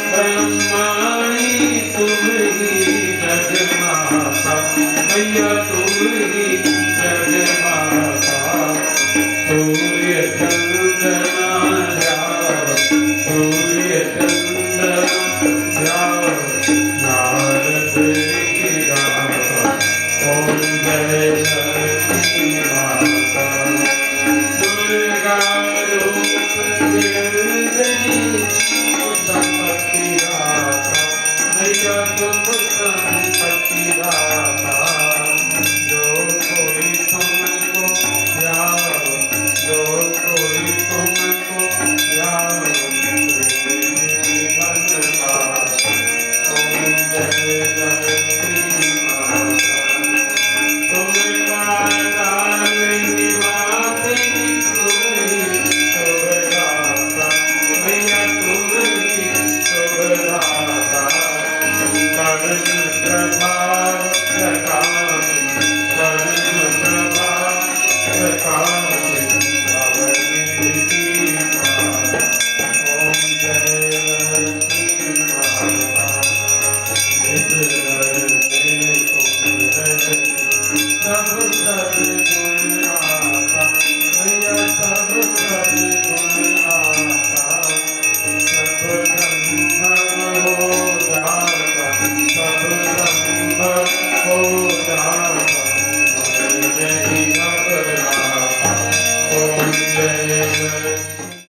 ब्रह्माणी तुम ही जगमाता मैया तुम ही जगमाता सूर्य चंद्रमा जाओ सूर्य चंद्रमा जाओ नारद की गाथा ओम जय लक्ष्मी माता दुर्गा रूप निरंजनी संपत्ति दाता मैया तुम संपत्ति दाता जो कोई तुमको जाओ जो कोई तुमको जाओ जीवन पाता ओम जय लक्ष्मी माता तुम पाताल निवासिनी तुम ही शुभदाता मैया तुम ही शुभदाता करुण प्रभाव प्रकाशी करुण प्रभाव प्रकाशी भवनीति माता ओम जय लक्ष्मी माता निज हृदय तुम रहती सब सद्गुण आता मैया सब सद्गुण आता सब संभव हो जाता सब संभव हो जाता मन नहीं घबराता ओम जय लक्ष्मी